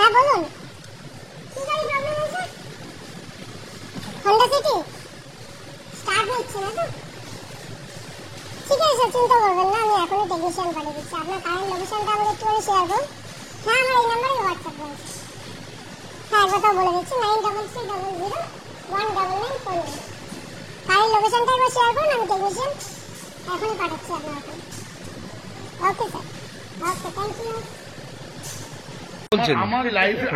হ্যাঁ বলুন, কি গাড়ি প্রবলেম হয়েছে? হন্ডা সিটি স্টার্ট হচ্ছে না তো? ঠিক আছে স্যার, চিন্তা করবেন না, আমি এখনই টেকনিশিয়ান পাঠিয়ে দিচ্ছি। আপনার কারেন্ট লোকেশনটা আমাকে একটুখানি শেয়ার করুন। হ্যাঁ, আমার এই নাম্বারে হোয়াটসঅ্যাপ রয়েছে। হ্যাঁ, একবার বলে দিচ্ছি, 9300019949। কারেন্ট লোকেশনটা একবার শেয়ার করুন, আমি টেকনিশিয়ান এখনই পাঠাচ্ছি আপনার ওখানে। Okay sir, okay, thank you.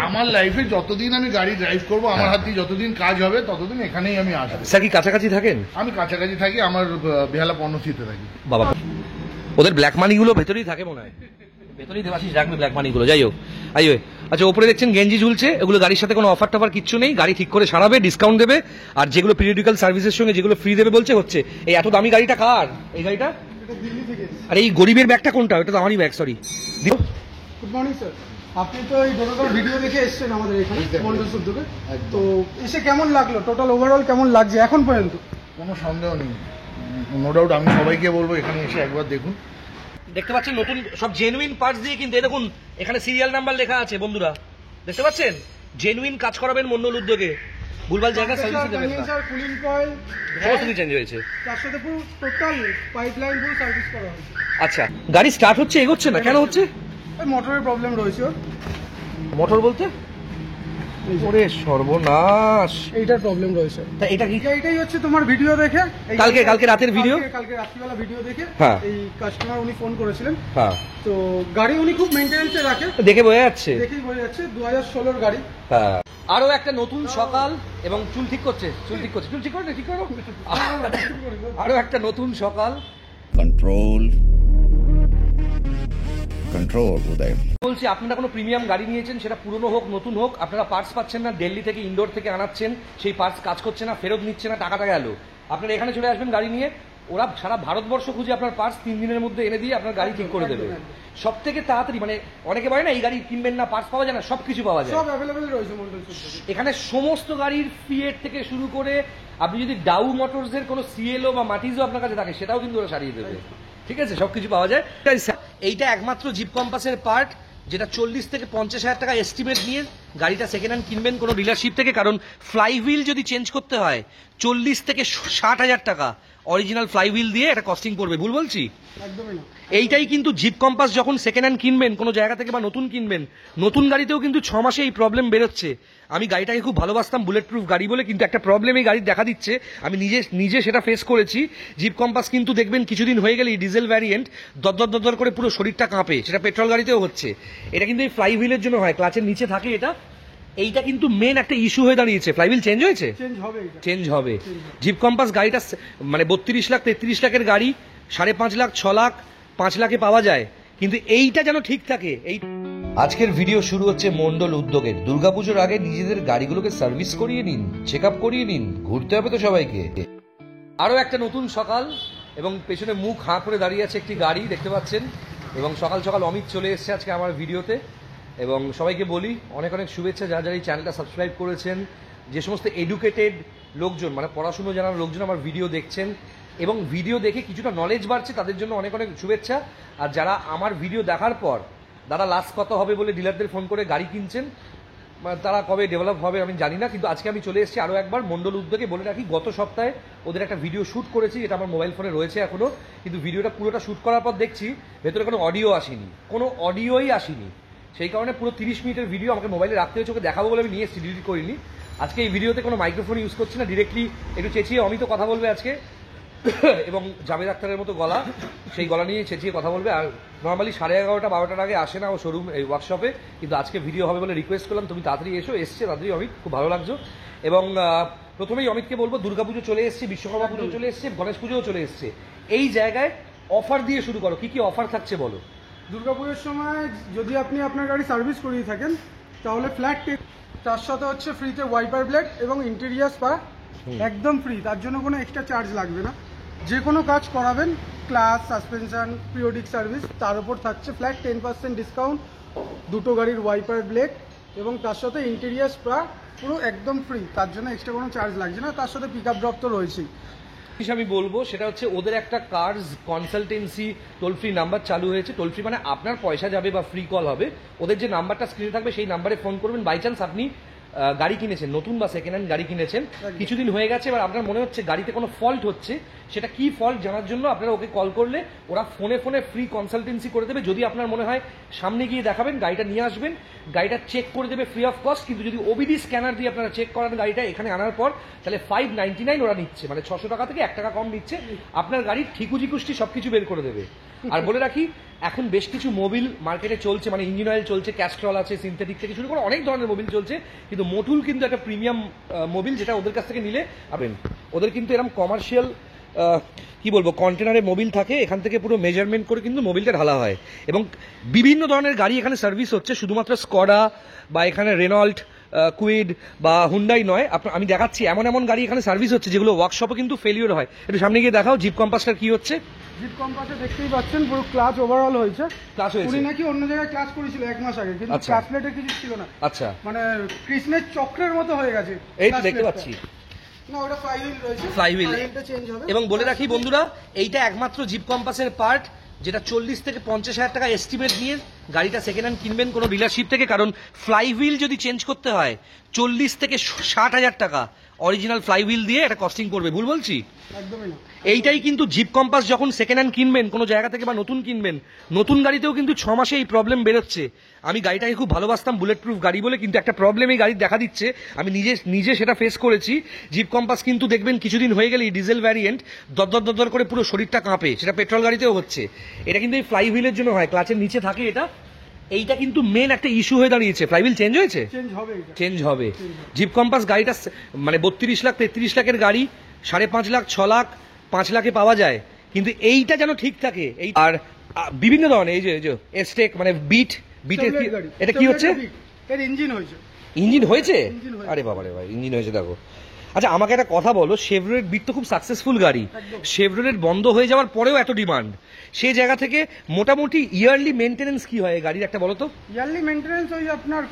আমার লাইফে যতদিন আমি গাড়ি ড্রাইভ করবো, আমার হাত দিয়ে যতদিন কাজ হবে ততদিন এখানেই আমি আসবো। স্যার কি কাছাকাছি থাকেন? আমি কাছাকাছি থাকি, আমার বেহালা পর্ণশ্রীতে থাকি। বাবা, ওদের ব্ল্যাক মানিগুলো ভেতরেই থাকে মনে হয়, ভেতরেই দেবাশিস রাখবে ব্ল্যাক মানিগুলো। যাই হোক, আচ্ছা, ওপরে দেখছেন গেঞ্জি ঝুলছে, এগুলো গাড়ির সাথে কোনো অফার টফার কিচ্ছু নেই, গাড়ি ঠিক করে সারাবে, ডিসকাউন্ট দেবে, আর যেগুলো পিরিয়ডিক্যাল সার্ভিসের সঙ্গে যেগুলো ফ্রি দেবে বলছে হচ্ছে। এই এত দামি গাড়িটা কার? এই গাড়িটা? আর এই গরিবের ব্যাগটা কোনটা? ওটা তো আমারই bag, sorry. Good morning sir, আপনি তো এই টোটাল ভিডিও দেখে এসেছেন আমাদের এখানে মন্ডল উদ্যোগে, তো এসে কেমন লাগলো? টোটাল ওভারঅল কেমন লাগছে এখন পর্যন্ত? কোনো সন্দেহ নেই, নো ডাউট। আমি সবাইকে বলবো এখানে এসে একবার দেখুন। দেখতে পাচ্ছেন নতুন সব জেনুইন পার্টস দিয়ে, কিন্তু দেখুন এখানে সিরিয়াল নাম্বার লেখা আছে বন্ধুরা, দেখতে পাচ্ছেন? জেনুইন কাজ করাবেন মন্ডল উদ্যোগে, ভুলভাল জায়গা সার্ভিস দেবেন না। কুলিং কয়েল সমস্ত কিছু চেঞ্জ হয়েছে, তার সাথে পুরো টোটাল পাইপলাইন পুরো সার্ভিস করা হয়েছে। আচ্ছা, গাড়ি স্টার্ট হচ্ছে, এগোচ্ছে না, কেন হচ্ছে? মোটরের প্রবলেম রয়েছে। মোটর বলতে? ওরে সর্বনাশ, এইটার প্রবলেম রয়েছে। তা এটা কি? এইটাই হচ্ছে তোমার ভিডিও দেখে, কালকে রাতের ভিডিও, কালকে রাত্রিবেলা ভিডিও দেখে হ্যাঁ, এই কাস্টমার উনি ফোন করেছিলেন। হ্যাঁ, তো গাড়ি উনি খুব মেইনটেনেন্সে রাখে, দেখে বোঝা যাচ্ছে, দেখেই বোঝা যাচ্ছে 2016 গাড়ি। হ্যাঁ। আরো একটা নতুন সকাল এবং চুল ঠিক করছে, চুল ঠিক করো, ঠিক করো। আরো একটা নতুন সকাল। কন্ট্রোল উদয় বলছি, আপনারা কোনো প্রিমিয়াম গাড়ি নিয়েছেন, সেটা পুরনো হোক নতুন হোক, আপনারা পার্টস পাচ্ছেন না, দিল্লি থেকে ইন্ডোর থেকে আনাচ্ছেন, সেই পার্টস কাজ করছে না, ফেরত নিচ্ছে না, টাকাটা গেল। আপনারা এখানে চলে আসবেন গাড়ি নিয়ে, ওরা সারা ভারতবর্ষ খুঁজে আপনার পার্টস 3 দিনের মধ্যে এনে দিয়ে আপনার গাড়ি ঠিক করে দেবে সব থেকে তাড়াতাড়ি। মানে অনেকে বলে না এই গাড়ি কিনবেন না, পার্টস পাওয়া যায় না, সবকিছু পাওয়া যায়, সব অ্যাভেলেবল রয়েছে মন্ডল। এখানে সমস্ত গাড়ির ফিয়েট থেকে শুরু করে, আপনি যদি ডাউ মোটরসের কোনো সিএলও বা মাটিজও আপনার কাছে থাকে সেটাও কিন্তু ওরা সারিয়ে দেবে, ঠিক আছে? সবকিছু পাওয়া যায়। এইটা একমাত্র জিপ কম্পাসের পার্ট, যেটা 40 থেকে 50 হাজার টাকা এস্টিমেট নিয়ে গাড়িটা সেকেন্ড হ্যান্ড কিনবেন কোনো ডিলারশিপ থেকে। কারণ ফ্লাই হুইল যদি চেঞ্জ করতে হয় 40 থেকে 60 হাজার টাকা অরিজিনাল ফ্লাই হুইল দিয়ে একটা কস্টিং পড়বে, ভুল বলছি? একদমই না। এইটাই কিন্তু জিপ কম্পাস যখন সেকেন্ড হ্যান্ড কিনবেন কোনো জায়গা থেকে বা নতুন কিনবেন, নতুন গাড়িতেও কিন্তু 6 মাসে এই প্রবলেম বেরোচ্ছে। আমি গাড়িটাকে খুব ভালোবাসতাম বুলেট প্রুফ গাড়ি বলে, কিন্তু একটা প্রবলেম এই গাড়ির দেখা দিচ্ছে, আমি নিজে সেটা ফেস করেছি। জিপ কম্পাস কিন্তু দেখবেন কিছুদিন হয়ে গেলেই ডিজেল ভ্যারিয়েন্ট দর করে পুরো শরীরটা কাঁপে, সেটা পেট্রোল গাড়িতেও হচ্ছে। এটা কিন্তু এই ফ্লাই হুইলের জন্য হয়, ক্লাচের নিচে থাকে এটা। এইটা কিন্তু মেন একটা ইস্যু হয়ে দাঁড়িয়েছে। ফ্লাই হুইল চেঞ্জ হয়েছে, চেঞ্জ হবে। জিপ কম্পাস গাড়িটা মানে 32 লাখ 33 লাখের গাড়ি 5.5 লাখ 6 লাখ 5 লাখে পাওয়া যায়, কিন্তু এইটা যেন ঠিক থাকে। এই আজকের ভিডিও শুরু হচ্ছে মন্ডল উদ্যোগের। দুর্গাপুজোর আগে নিজেদের গাড়িগুলোকে সার্ভিস করিয়ে নিন, চেক আপ করিয়ে নিন, ঘুরতে হবে তো সবাইকে। আরো একটা নতুন সকাল এবং পেছনে মুখ হাঁ করে দাঁড়িয়ে আছে একটি গাড়ি, দেখতে পাচ্ছেন। এবং সকাল সকাল অমিত চলে এসেছে আজকে আমার ভিডিওতে। এবং সবাইকে বলি অনেক শুভেচ্ছা যারা এই চ্যানেলটা সাবস্ক্রাইব করেছেন, যে সমস্ত এডুকেটেড লোকজন মানে পড়াশুনো জানার লোকজন আমার ভিডিও দেখছেন এবং ভিডিও দেখে কিছুটা নলেজ বাড়ছে, তাদের জন্য অনেক শুভেচ্ছা। আর যারা আমার ভিডিও দেখার পর দাদা লাস্ট কত হবে বলে ডিলারদের ফোন করে গাড়ি কিনছেন, তারা কবে ডেভেলপ হবে আমি জানি না, কিন্তু আজকে আমি চলে এসেছি আরও একবার মন্ডল উদ্যোগে। বলে রাখি, গত সপ্তাহে ওদের একটা ভিডিও শ্যুট করেছি, এটা আমার মোবাইল ফোনে রয়েছে এখনও, কিন্তু ভিডিওটা পুরোটা শ্যুট করার পর দেখছি ভেতরে কোনো অডিও আসেনি, কোনো অডিওই আসেনি। সেই কারণে পুরো 30 মিনিটের ভিডিও আমাকে মোবাইলে রাখতে হয়েছে, ওকে দেখাবো বলে আমি নিয়ে এসেছি, ডিলিট করিনি। আজকে এই ভিডিওতে কোনো মাইক্রোফোন ইউজ করছি না, ডিরেক্টলি একটু চেঁচিয়ে অমিত কথা বলবে আজকে এবং জাভেদ আখতারের মতো গলা, সেই গলা নিয়ে চেঁচিয়ে কথা বলবে। আর নর্মালি 11:30 12টার আগে আসে না ও শোরুম এই ওয়ার্কশপে, কিন্তু আজকে ভিডিও হবে বলে রিকোয়েস্ট করলাম, তুমি তাড়াতাড়ি এসছে তাড়াতাড়ি অমিত, খুব ভালো লাগছো। এবং প্রথমেই অমিতকে বলবো, দুর্গাপুজো চলে এসছে, বিশ্বকর্মা পুজো চলে এসছে, গণেশ পুজোও চলে এসছে, এই জায়গায় অফার দিয়ে শুরু করো, কি কি অফার থাকছে বলো। দুর্গাপুজোর সময় যদি আপনি আপনার গাড়ি সার্ভিস করিয়ে থাকেন তাহলে ফ্ল্যাট 10, তার সাথে হচ্ছে ফ্রিতে ওয়াইপার ব্লেড এবং ইন্টেরিয়ার স্পা একদম ফ্রি, তার জন্য কোনো এক্সট্রা চার্জ লাগবে না। যে কোনো কাজ করাবেন, ক্লাস, সাসপেনশন, পিরিয়ডিক সার্ভিস, তার উপর থাকছে ফ্ল্যাট 10% ডিসকাউন্ট, দুটো গাড়ির ওয়াইপার ব্লেড এবং তার সাথে ইন্টেরিয়ার স্পা পুরো একদম ফ্রি, তার জন্য এক্সট্রা কোনো চার্জ লাগছে না। তার সাথে পিক আপ ড্রপ তো রয়েছেই। জিনিস আমি বলবো সেটা হচ্ছে ওদের একটা cars consultancy toll free number চালু হয়েছে। টোল ফ্রি মানে আপনার পয়সা যাবে বা ফ্রি কল হবে, ওদের যে নাম্বারটা স্ক্রিনে থাকবে সেই নাম্বারে ফোন করবেন। বাই চান্স আপনি গাড়ি কিনেছেন, নতুন বা সেকেন্ড হ্যান্ড গাড়ি কিনেছেন, কিছুদিন হয়ে গেছে, এবার আপনার মনে হচ্ছে গাড়িতে কোনো ফল্ট হচ্ছে, সেটা কি ফল্ট জানার জন্য আপনারা ওকে কল করলে ওরা ফোনে ফোনে ফ্রি কনসালটেন্সি করে দেবে। যদি আপনার মনে হয় সামনে গিয়ে দেখাবেন, গাড়িটা নিয়ে আসবেন, গাড়িটা চেক করে দেবে ফ্রি অফ কস্ট। কিন্তু যদি ওবিডি স্ক্যানার দিয়ে আপনারা চেক করান গাড়িটা এখানে আনার পর, তাহলে 599 ওরা নিচ্ছে, মানে 600 টাকা থেকে 1 টাকা কম নিচ্ছে। আপনার গাড়ির ঠিকুজি কুষ্টি সবকিছু বের করে দেবে। আর বলে রাখি, এখন বেশ কিছু মোবিল মার্কেটে চলছে, মানে ইঞ্জিন অয়েল চলছে, ক্যাস্ট্রল আছে, সিনথেটিক থেকে শুরু করে অনেক ধরনের মোবিল চলছে, কিন্তু মোটুল কিন্তু একটা প্রিমিয়াম মোবিল, যেটা ওদের কাছ থেকে নিলে পাবেন। ওদের কিন্তু এরকম কমার্শিয়াল কি বলবো কন্টেনারে মোবিল থাকে, এখান থেকে পুরো মেজারমেন্ট করে কিন্তু মোবিলটা ঢালা হয়। এবং বিভিন্ন ধরনের গাড়ি এখানে সার্ভিস হচ্ছে, শুধুমাত্র স্কডা বা এখানে রেনল্ট, কুইড বা হুন্ডাই নয়। আমি দেখাচ্ছি এমন এমন গাড়ি এখানে সার্ভিস হচ্ছে যেগুলো ওয়ার্কশপে কিন্তু ফেলিওর হয়। একটু সামনে গিয়ে দেখাও জিপ কম্পাসটার কি হচ্ছে। জিপ কম্পাসে দেখতেই পাচ্ছেন পুরো ক্লাচ ওভারঅল হয়েছে। ক্লাচ হয়েছে, উনি নাকি অন্য জায়গায় ক্লাচ করেছিল 1 মাস আগে, কিন্তু আচ্ছা। ক্লাচ প্লেটে কিছু ছিল না। আচ্ছা, মানে কৃষ্ণের চক্রের মতো হয়ে গেছে। এই তো clutch দেখতে plate টা। পাচ্ছি না, ওটা ফ্লাইহুইল রয়েছে, ফ্লাইহুইল। ফ্লাইহুইলটা চেঞ্জ হবে। এবং বলে রাখি বন্ধুরা, এইটা একমাত্র জিপ কম্পাসের পার্ট যেটা 40 থেকে 50 হাজার টাকা এস্টিমেট নিয়ে গাড়িটা সেকেন্ড হ্যান্ড কিনবেন কোনো ডিলারশিপ থেকে। কারণ ফ্লাইহুইল যদি চেঞ্জ করতে হয় 40 থেকে 60 হাজার টাকা অরিজিনাল ফ্লাইহুইল দিয়ে এটা কস্টিং পড়বে। ভুল বলছি? একদমই না। এইটাই কিন্তু জিপ কম্পাস যখন সেকেন্ড হ্যান্ড কিনবেন কোনো জায়গা থেকে বা নতুন কিনবেন, নতুন গাড়িতেও কিন্তু 6 মাসে এই প্রবলেম বেরোচ্ছে। আমি গাড়িটাকে খুব ভালোবাসতাম বুলেট প্রুফ গাড়ি বলে, কিন্তু একটা প্রবলেম এই গাড়ির দেখা দিচ্ছে, আমি নিজে সেটা ফেস করেছি। জিপ কম্পাস কিন্তু দেখবেন কিছুদিন হয়ে গেলে ডিজেল ভ্যারিয়েন্ট দর করে পুরো শরীরটা কাঁপে, সেটা পেট্রোল গাড়িতেও হচ্ছে। এটা কিন্তু এই ফ্লাইহুইলের জন্য হয়, ক্লাচের নিচে থাকে এটা। এইটা কিন্তু মেন একটা ইস্যু হয়ে দাঁড়িয়েছে। ফ্লাইহুইল চেঞ্জ হয়েছে, চেঞ্জ হবে এটা। চেঞ্জ হবে। জিপ কম্পাস গাড়িটা মানে 32 লাখ 33 লাখের গাড়ি 5.5 লাখ 6 লাখ 5 লাখে পাওয়া যায়, কিন্তু এইটা যেন ঠিক থাকে। এই আর বিভিন্ন ধরনের এই যে এস্টেক মানে বিটের Chevrolet গাড়ি। এটা কি হচ্ছে? Chevrolet Beat, এর ইঞ্জিন হয়েছে। ইঞ্জিন হয়েছে? ইঞ্জিন হয়েছে। আরে বাবা রে ভাই, ইঞ্জিন হয়েছে দেখো। আচ্ছা আমাকে একটা কথা বলো, শেভরলেট বিট তো খুব সাকসেসফুল গাড়ি, একদম। শেভরলেট বন্ধ হয়ে যাওয়ার পরেও এত ডিমান্ড, সেই জায়গা থেকে মোটামুটি ইয়ারলি মেইনটেনেন্স কি হয় এই গাড়ির একটা বলো তো? ইয়ারলি মেইনটেনেন্স ওই আপনার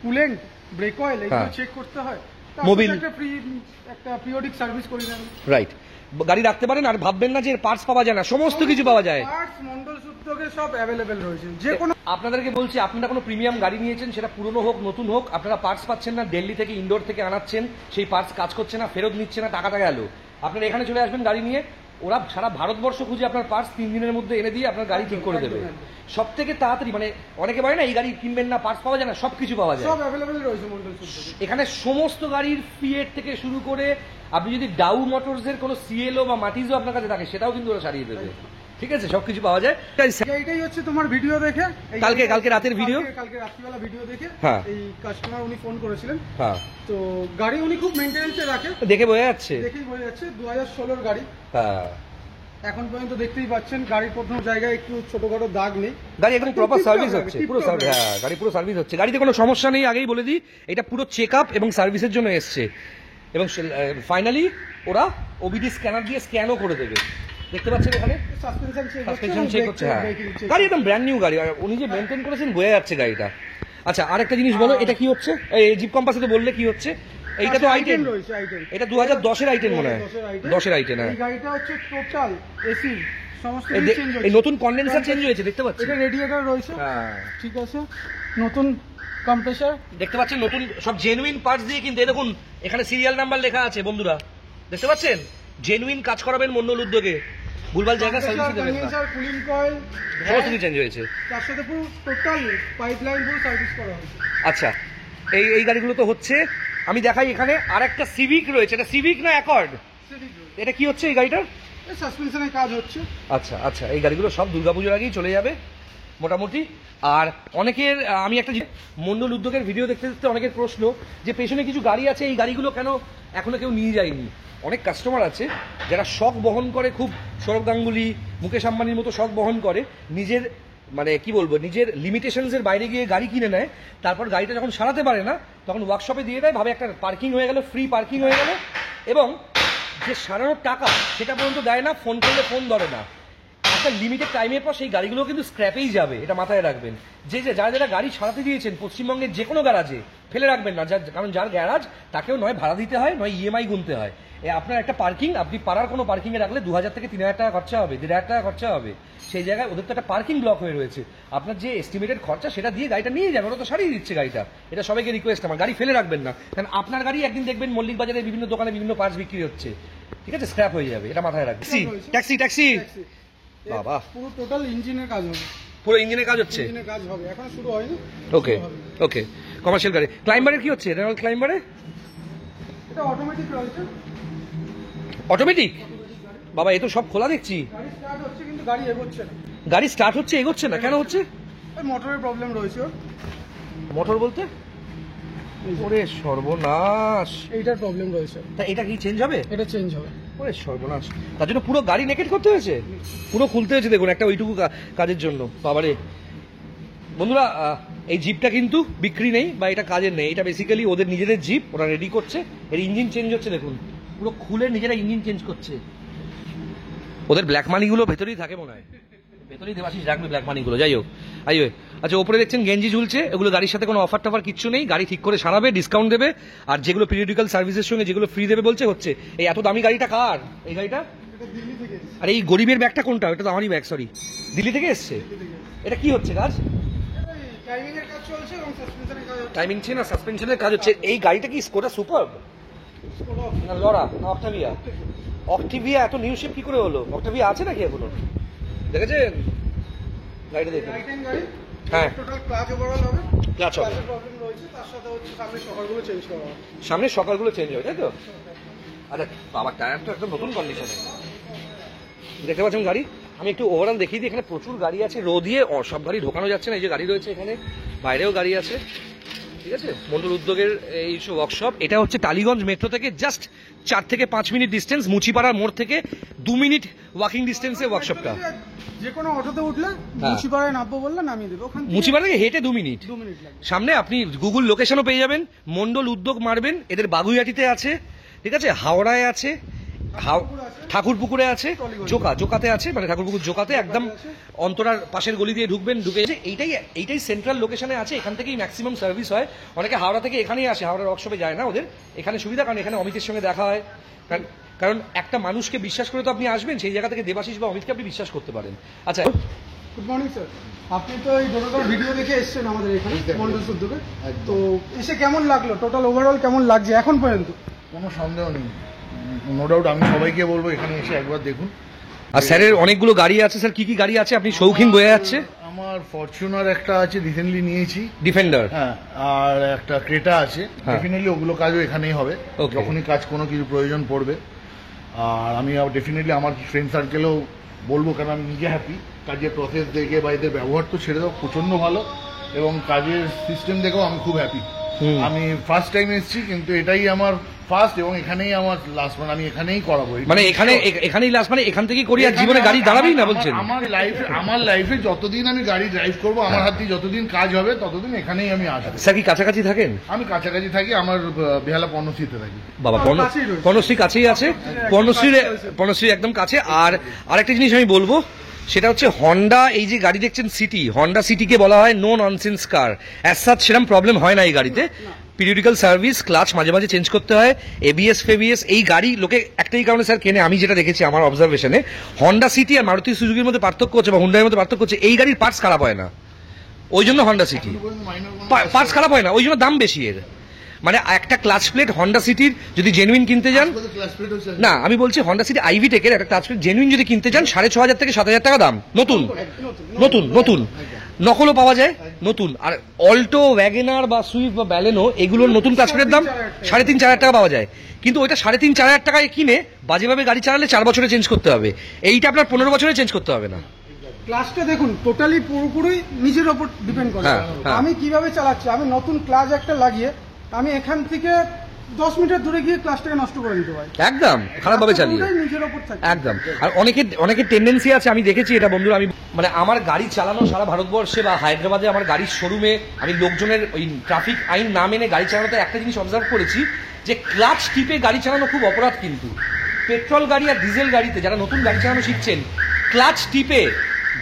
কুলেন্ট, ব্রেক অয়েল এগুলো হ্যাঁ। চেক করতে হয়। Mobile। একটা পিরিয়ডিক সার্ভিস করে দেন। রাইট, গাড়ি রাখতে পারেন আর ভাববেন না যে পার্টস পাওয়া যায় না, সমস্ত কিছু পাওয়া যায়। পার্টস মন্ডলসূত্রকে সব অ্যাভেলেবেল রয়েছে। যে কোনো আপনাদেরকে বলছি, আপনারা কোনো প্রিমিয়াম গাড়ি নিয়েছেন, সেটা পুরনো হোক নতুন হোক, আপনারা পার্টস পাচ্ছেন না, দিল্লি থেকে ইন্ডোর থেকে আনাচ্ছেন, সেই পার্টস কাজ করছে না, ফেরত নিচ্ছে না, টাকাটা গেল। আপনারা এখানে চলে আসবেন গাড়ি নিয়ে, ওরা সারা ভারতবর্ষ খুঁজে আপনার পার্টস 3 দিনের মধ্যে এনে দিয়ে আপনার গাড়ি ঠিক করে দেবে। সব থেকে তাড়াতাড়ি, মানে অনেকে বলে না এই গাড়ি কিনবেন না, পার্টস পাওয়া যায় না, সবকিছু পাওয়া যায় সব অ্যাভেলেবেল রয়েছে মন্ডলসূত্রকে। এখানে। সমস্ত গাড়ির ফিয়েট থেকে শুরু করে আপনি যদি ডাউ মোটরসের কোনো সিএলও বা মাটিজও আপনার কাছে থাকে, সেটাও কিন্তু ওরা সারিয়ে দেবে। ঠিক আছে, সবকিছু পাওয়া যায়। এইটাই হচ্ছে তোমার ভিডিও দেখে কালকে রাতের ভিডিও, কালকে রাত্রিবেলা ভিডিও দেখে হ্যাঁ। এই কাস্টমার উনি ফোন করেছিলেন। হ্যাঁ, তো গাড়ি উনি খুব মেইনটেনেন্সে রাখে, দেখে বোঝা যাচ্ছে। দেখেই বোঝা যাচ্ছে 2016 গাড়ি। হ্যাঁ, এখন পর্যন্ত দেখতেই পাচ্ছেন গাড়ির প্রথম জায়গায় একটু ছোটখাটো দাগ নেই। গাড়ি একদম প্রপার টিপটপ সার্ভিস গাড়ি, হচ্ছে, টিপটপ পুরো সার্ভিস। গাড়ি। হ্যাঁ, গাড়ি পুরো সার্ভিস হচ্ছে, গাড়িতে কোনো সমস্যা নেই। আগেই বলে দিই, এটা পুরো চেক আপ এবং সার্ভিসের জন্য এসছে, এবং ফাইনালি ওরা ওবিডি স্ক্যানার দিয়ে স্ক্যানও করে দেবে। দেখতে পাচ্ছেন এখানে সাসপেনশন চেক হচ্ছে। হ্যাঁ, গাড়ি একদম ব্র্যান্ড নিউ গাড়ি, আর উনি যে মেনটেন করেছেন বোঝা যাচ্ছে গাড়িটা। আচ্ছা, আরেকটা জিনিস বলো, এটা কি হচ্ছে? এই জিপ কম্পাসে তো বললে কি হচ্ছে? এইটা তো আইটেম রয়েছে, আইটেম এটা 2010-এর আইটেম মনে হয়, 10-এর আইটেম। হ্যাঁ, এই গাড়িটা হচ্ছে টোটাল এসি সমস্ত এই কিছু চেঞ্জ এই হয়েছে। নতুন কন্ডেন্সার চেঞ্জ হয়েছে, দেখতে পাচ্ছি। এটা রেডিয়েটর রয়েছে, হ্যাঁ, ঠিক আছে। নতুন কম্প্রেসার দেখতে পাচ্ছেন, নতুন সব জেনুইন পার্টস দিয়ে, কিন্তু দেখুন এখানে সিরিয়াল নাম্বার লেখা আছে বন্ধুরা, দেখতে পাচ্ছেন? জেনুইন কাজ করাবেন মন্ডল উদ্যোগে, ভুলভাল জায়গায় সার্ভিস দেবেন না, কুলিং কয়েল সমস্ত কিছু চেঞ্জ হয়েছে। তার সাথে পুরো টোটাল পাইপলাইন পুরো সার্ভিস করা হয়েছে। আচ্ছা, এই গাড়িগুলো তো হচ্ছে। আমি দেখাই এখানে আর একটা সিভিক রয়েছে, এটা সিভিক না অ্যাকর্ড? এটা কি হচ্ছে এই গাড়িটার? সাসপেনশনের কাজ হচ্ছে। আচ্ছা আচ্ছা, এই গাড়িগুলো সব দুর্গাপুজোর আগেই চলে যাবে মোটামুটি। আর অনেকের আমি একটা মন্ডল উদ্যোগের ভিডিও দেখতে দেখতে অনেকের প্রশ্ন যে পেছনে কিছু গাড়ি আছে, এই গাড়িগুলো কেন এখনো কেউ নিয়ে যায়নি। অনেক কাস্টমার আছে যারা শখ বহন করে, খুব সৌরভ গাঙ্গুলি, মুকেশ আম্বানির মতো শখ বহন করে, নিজের মানে কি বলবো, নিজের লিমিটেশনসের বাইরে গিয়ে গাড়ি কিনে নেয়, তারপর গাড়িটা যখন সারাতে পারে না তখন ওয়ার্কশপে দিয়ে দেয়, ভাবে একটা পার্কিং হয়ে গেল, ফ্রি পার্কিং হয়ে গেল, এবং যে সারানোর টাকা সেটা পর্যন্ত দেয় না, ফোন করলে ফোন ধরে না। একটা লিমিটেড টাইমের পর সেই গাড়িগুলো কিন্তু স্ক্র্যাপেই যাবে, এটা মাথায় রাখবেন। যারা যারা গাড়ি ছাড়াতে দিয়েছেন পশ্চিমবঙ্গের যে কোনো গ্যারাজে ফেলে রাখবেন না, কারণ যার গ্যারাজ তাকেও নয় ভাড়া দিতে হয়, নয় ইএমআই গুনতে হয়। আপনার একটা পার্কিং, আপনি পাড়ার কোনো পার্কিংয়ে রাখলে 2000 থেকে 3000 টাকা খরচা হবে, 1500 টাকা খরচা হবে। সেই জায়গায় ওদের তো একটা পার্কিং ব্লক হয়ে রয়েছে, আপনার যে এস্টিমেটেড খরচা সেটা দিয়ে গাড়িটা নিয়ে যাবেন, ওরা তো সারিয়ে দিচ্ছে গাড়িটা। এটা সবাইকে রিকোয়েস্ট আমার, গাড়ি ফেলে রাখবেন না, কারণ আপনার গাড়ি একদিন দেখবেন মল্লিক বাজারে বিভিন্ন দোকানে বিভিন্ন পার্টস বিক্রি হচ্ছে, ঠিক আছে, স্ক্র্যাপ হয়ে যাবে, এটা মাথায় রাখবেন। ট্যাক্সি ট্যাক্সি বাবা, পুরো টোটাল ইঞ্জিনের কাজ হবে, পুরো ইঞ্জিনের কাজ হচ্ছে, ইঞ্জিনের কাজ হবে, এখনো শুরু হয়নি। ওকে ওকে, কমার্শিয়াল গাড়ি। ক্লাইম্বারের কি হচ্ছে, রেনল্ট ক্লাইম্বারে? এটা অটোমেটিক রয়েছে, অটোমেটিক? বাবা এ তো সব খোলা দেখছি। গাড়ি স্টার্ট হচ্ছে কিন্তু গাড়ি এগোচ্ছে না। গাড়ি স্টার্ট হচ্ছে, এগোচ্ছে না, কেন হচ্ছে? মোটরের প্রবলেম রয়েছে। মোটর বলতে? ওরে সর্বনাশ, এইটার প্রবলেম রয়েছে। তা এটা কি চেঞ্জ হবে? এটা চেঞ্জ হবে। ওরে সর্বনাশ, তার জন্য পুরো গাড়ি নেকেট করতে হয়েছে, পুরো খুলতে হয়েছে, দেখুন একটা ওইটুকু কাজের জন্য। বাবারে বন্ধুরা, এই জিপটা কিন্তু বিক্রি নেই বা এটা কাজের নেই, এটা বেসিক্যালি ওদের নিজেদের জিপ, ওরা রেডি করছে। এর ইঞ্জিন চেঞ্জ হচ্ছে, দেখুন পুরো খুলে নিজেরা ইঞ্জিন চেঞ্জ করছে। ওদের ব্ল্যাক মানিগুলো ভেতরেই থাকে মনে হয়, ভেতরেই দেবাশিস রাখবে ব্ল্যাক মানিগুলো। যাই হোক, আচ্ছা ওপরে দেখছেন গেঞ্জি ঝুলছে, এগুলো গাড়ির সাথে কোনো অফার টফার কিচ্ছু নেই, গাড়ি ঠিক করে সারাবে, ডিসকাউন্ট দেবে, আর যেগুলো পিরিয়ডিক্যাল সার্ভিসের সঙ্গে যেগুলো ফ্রি দেবে বলছে হচ্ছে। এই এত দামি গাড়িটা কার, এই গাড়িটা? আর এই গরিবের ব্যাগটা কোনটা? এটা তো আমারই ব্যাগ, সরি, দিল্লি থেকে এসছে। এটা কি হচ্ছে কাজ? টাইমিং এর কাজ চলছে এবং সাসপেনশনের কাজ হচ্ছে। টাইমিং ছিল না, সাসপেনশনের কাজ হচ্ছে। এই গাড়িটা কি স্কোডা সুপার না লরা না অক্টাভিয়া? অক্টিভিয়া এত নিউ শেপ কি করে হলো? অক্টাভিয়া আছে নাকি এখনো? দেখেছেন গাড়িটা? দেখুন রাইট হ্যান্ড গাড়ি, হ্যাঁ, টোটাল ক্লাচ ওভারঅল হবে, ক্লাচ হবে, ক্লাচের প্রবলেম রয়েছে, তার সাথে হচ্ছে সামনে শকারগুলো চেঞ্জ করা হবে। সামনের সকালগুলো চেঞ্জ হবে, তাই তো? আচ্ছা বাবা, টায়ার তো একদম নতুন কন্ডিশনে দেখতে পাচ্ছেন গাড়ি। আমি একটু ওভারঅল দেখিয়ে দিই, এখানে প্রচুর গাড়ি আছে, রো দিয়ে সব গাড়ি ঢোকানো যাচ্ছে না। এই যে গাড়ি রয়েছে এখানে, বাইরেও গাড়ি আছে, ঠিক আছে। মন্ডল উদ্যোগের এই ওয়ার্কশপ, এটা হচ্ছে টালিগঞ্জ মেট্রো থেকে জাস্ট 4 থেকে 5 মিনিট ডিস্টেন্স, মুচিপাড়ার মোড় থেকে 2 মিনিট ওয়াকিং ডিস্টেন্সে ওয়ার্কশপটা। যে কোনো অটোতে উঠলে মুচিপাড়ায় নামবো বললে নামিয়ে দেবে, ওখান থেকে মুচিপাড়া থেকে হেঁটে 2 মিনিট 2 মিনিট লাগবে। সামনে। আপনি গুগল লোকেশনও পেয়ে যাবেন, মন্ডল উদ্যোগ মারবেন, এদের বাগুইয়াটিতে আছে, ঠিক আছে, হাওড়ায় আছে, ঠাকুরপুকুরে আছে, জোকাতে আছে, মানে ঠাকুরপুকুর জোকাতে একদম অন্তরার পাশের গলি দিয়ে ঢুকবেন, ঢুকে এইটাই সেন্ট্রাল লোকেশনে আছে, এখান থেকেই ম্যাক্সিমাম সার্ভিস হয়। অনেকে হাওড়া থেকে এখানেই আসে, হাওড়ার ওয়ার্কশপে যায় না, ওদের এখানে সুবিধা, কারণ এখানে অমিতের সঙ্গে দেখা হয়। কারণ একটা মানুষকে বিশ্বাস করে তো আপনি আসবেন, সেই জায়গা থেকে দেবাশিস বা অমিতকে আপনি বিশ্বাস করতে পারেন। আচ্ছা, গুড মর্নিং স্যার, আপনি তো এই টোটাল ভিডিও দেখে এসেছেন আমাদের এখানে মন্ডল উদ্যোগে, তো এসে কেমন লাগলো, টোটাল ওভারঅল কেমন লাগছে এখন পর্যন্ত? কোনো সন্দেহ নেই, নো ডাউট। আমি সবাইকে বলবো এখানে এসে একবার দেখুন। আর স্যারের অনেকগুলো গাড়ি আছে। স্যার কি কি গাড়ি আছে? আপনি শৌখিন বয়ে যাচ্ছে। আমার ফরচুনার একটা আছে, রিসেন্টলি নিয়েছি, ডিফেন্ডার, হ্যাঁ, আর একটা ক্রেটা আছে। ডেফিনেটলি ওগুলো কাজও এখানেই হবে, যখনই কাজ কোনো কিছু প্রয়োজন পড়বে। আর আমি ডেফিনেটলি আমার ফ্রেন্ড সার্কেলেও বলবো, কারণ আমি নিজে হ্যাপি কাজের প্রসেস দেখে, বা এদের ব্যবহার তো ছেড়ে দাও, প্রচণ্ড ভালো, এবং কাজের সিস্টেম দেখেও আমি খুব হ্যাপি। আমি ফার্স্ট টাইম এসেছি, কিন্তু এটাই আমার ফার্স্ট এবং এখানেই আমার লাস্ট, মানে আমি এখানেই করাবো, মানে এখানেই লাস্ট, মানে এখান থেকেই করি, আর জীবনে গাড়ি দাঁড়াবেই না বলছেন? আমার লাইফে যতদিন আমি গাড়ি ড্রাইভ করবো, আমার হাত দিয়ে যতদিন কাজ হবে ততদিন এখানেই আমি আসবো। স্যার কি কাছাকাছি থাকেন? আমি কাছাকাছি থাকি, আমার বেহালা পর্ণশ্রীতে থাকি। বাবা, পর্ণশ্রী কাছেই আছে, পর্ণশ্রী একদম কাছে। আর আরেকটা জিনিস আমি বলবো, সেটা হচ্ছে হন্ডা, এই যে গাড়ি দেখছেন সিটি, হন্ডা সিটিকে বলা হয় নো ননসেন্স কার। অ্যাজ সাচ সেরকম প্রবলেম হয় না এই গাড়িতে। পিরিয়ডিক্যাল সার্ভিস, ক্লাচ মাঝে মাঝে চেঞ্জ করতে হয়, এবিএস ফেবিএস। এই গাড়ি লোকে একটাই কারণে স্যার কেনে, আমি যেটা দেখেছি আমার অবজারভেশনে, হন্ডা সিটি আর মারুতি সুজুকির মধ্যে পার্থক্য হচ্ছে, বা হুন্ডার মধ্যে পার্থক্য হচ্ছে, এই গাড়ির পার্টস খারাপ হয় না, ওই জন্য হন্ডা সিটি পার্টস খারাপ হয় না, ওই জন্য দাম বেশি এর। মানে একটা ক্লাচ প্লেট হন্ডা সিটির যদি জেনুইন কিনতে যান, না আমি বলছি হন্ডা সিটি আইভি টেকের একটা ক্লাচ প্লেট জেনুইন যদি কিনতে যান 6500 থেকে 7000 টাকা দাম, নতুন নতুন নতুন। নকলও পাওয়া যায় নতুন। আর অল্টো, ওয়াগনার বা সুইফট বা ব্যালেনো, এগুলোর নতুন ক্লাচ প্লেটের দাম 3500-4000 টাকা পাওয়া যায়। কিন্তু ওইটা 3500-4000 টাকায় কিনে বাজেভাবে গাড়ি চালালে 4 বছরে চেঞ্জ করতে হবে, এইটা আপনার 15 বছরে চেঞ্জ করতে হবে না। ক্লাচটা দেখুন টোটালি পুরোপুরি নিজের ওপর ডিপেন্ড করে। আমি কিভাবে চালাচ্ছি, আমি নতুন ক্লাচ একটা লাগিয়ে আমি এখান থেকে 10 মিটার দূরে গিয়ে ক্লাচটাকে নষ্ট করে দিতে পারি, একদম খারাপভাবে চালিয়ে, নিজের ওপর থাকে একদম। আর অনেকের টেন্ডেন্সি আছে, আমি দেখেছি এটা বন্ধুরা, আমি মানে আমার গাড়ি চালানো সারা ভারতবর্ষে বা হায়দ্রাবাদে আমার গাড়ির শোরুমে আমি লোকজনের ওই ট্রাফিক আইন না মেনে গাড়ি চালানোতে একটা জিনিস অবজার্ভ করেছি, যে ক্লাচ টিপে গাড়ি চালানো খুব অপরাধ। কিন্তু পেট্রোল গাড়ি আর ডিজেল গাড়িতে যারা নতুন গাড়ি চালানো শিখছেন, ক্লাচ টিপে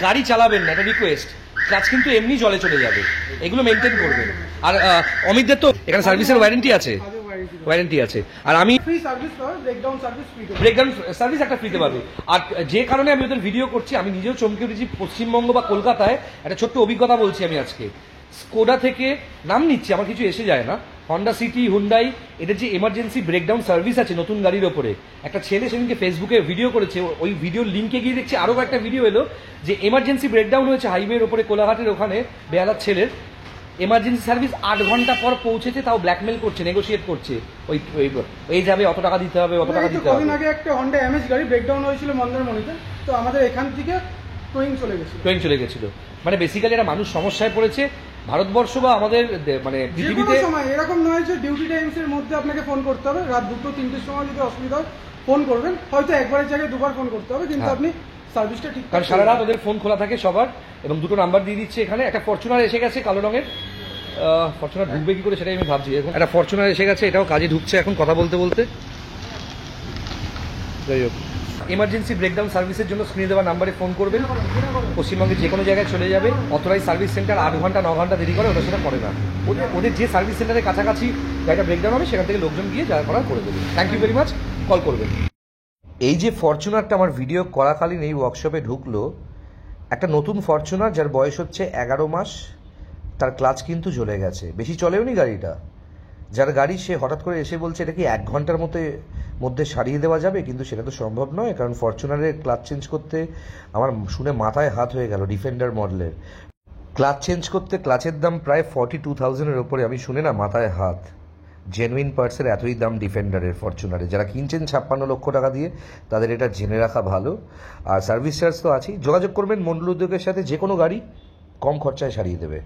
গাড়ি চালাবেন না, এটা রিকোয়েস্ট। ক্লাচ কিন্তু এমনি জলে চলে যাবে, এগুলো মেনটেন করবেন। আর অমিতদের তো এখানে সার্ভিসের ওয়ারেন্টি আছে, ওয়ারেন্টি আছে। আর আমি ফ্রি সার্ভিস পাবে, breakdown service free. Breakdown service একটা ফ্রিতে পাবে। আর যে কারণে আমি ওদের ভিডিও করছি, আমি নিজেও চমকে উঠেছি। পশ্চিমবঙ্গ বা কলকাতায় একটা ছোট্ট অভিজ্ঞতা বলছি আমি আজকে। স্কোডা থেকে নাম নিচ্ছি, আমার কিছু এসে যায় না, হন্ডা সিটি, হুন্ডাই, এদের যে এমার্জেন্সি ব্রেকডাউন সার্ভিস আছে নতুন গাড়ির ওপরে, একটা ছেলে সেদিনকে ফেসবুকে ভিডিও করেছে, ওই ভিডিওর লিঙ্কে গিয়ে দেখছি আরও একটা ভিডিও এলো যে এমার্জেন্সি ব্রেকডাউন হয়েছে হাইওয়ের ওপরে কোলাঘাটের ওখানে, বেহালার ছেলের এমার্জেন্সি সার্ভিস 8 ঘন্টা পর পৌঁছেছে, তাও ব্ল্যাকমেল করছে, নেগোশিয়েট করছে, ওই যাবে, অত টাকা দিতে হবে, অত টাকা দিতে হবে। কদিন আগে একটা হন্ডা এমএস গাড়ি ব্রেকডাউন হয়েছিল মন্দারমণিতে, তো আমাদের এখান থেকে টোয়িং চলে গেছিল। মানে বেসিক্যালি একটা মানুষ সমস্যায় পড়েছে, ভারতবর্ষ বা আমাদের মানে পৃথিবীতে। সময় এরকম নয় যে ডিউটি টাইমস এর মধ্যে আপনাকে ফোন করতে হবে, রাত 2-3টের সময় যদি অসুবিধা হয় ফোন করবেন, হয়তো একবারের জায়গায় দুবার ফোন করতে হবে, কিন্তু আপনি সার্ভিসটা ঠিক, কারণ সারা রাত ওদের ফোন খোলা থাকে সবার। এবং দুটো নাম্বার দিয়ে দিচ্ছে এখানে। একটা ফরচুনার এসে গেছে কালো রঙের, ফরচুনার ঢুকবে কি করে সেটাই আমি ভাবছি। এখন একটা ফরচুনার এসে গেছে, এটাও কাজে ঢুকছে এখন কথা বলতে বলতে। যাই হোক, এমার্জেন্সি ব্রেকডাউন সার্ভিসের জন্য স্ক্রিনে দেওয়া নাম্বারে ফোন করবেন, পশ্চিমবঙ্গের যে কোনো জায়গায় চলে যাবে। অথরাইজ সার্ভিস সেন্টার 8 ঘন্টা 9 ঘন্টা দেরি করে, ওদের সেটা করে না। ওদের যে সার্ভিস সেন্টারের কাছাকাছি গাড়িটা ব্রেকডাউন হবে, সেখান থেকে লোকজন গিয়ে যা করার করে দেবে। Thank you very much, call করবেন। এই যে ফরচুনারটা আমার ভিডিও করাকালীন এই ওয়ার্কশপে ঢুকলো, একটা নতুন ফরচুনার যার বয়স হচ্ছে 11 মাস, তার ক্লাচ কিন্তু জ্বলে গেছে, বেশি চলেও নি গাড়িটা। যার গাড়ি সে হঠাৎ করে এসে বলছে এটা কি 1 ঘন্টার মধ্যে সারিয়ে দেওয়া যাবে, কিন্তু সেটা তো সম্ভব নয়, কারণ ফরচুনারের ক্লাচ চেঞ্জ করতে আমার শুনে মাথায় হাত হয়ে গেল। ডিফেন্ডার মডেলের ক্লাচ চেঞ্জ করতে ক্লাচের দাম প্রায় 42,000-এর ওপরে। আমি শুনে না মাথায় হাত। জেনুইন পার্টসের এতই দাম ডিফেন্ডারের, ফরচুনারে। যারা কিনছেন 56 লক্ষ টাকা দিয়ে, তাদের এটা জেনে রাখা ভালো। আর সার্ভিস চার্জ তো আছেই। যোগাযোগ করবেন মন্ডল উদ্যোগের সাথে, যে কোনো গাড়ি কম খরচায় সারিয়ে দেবে।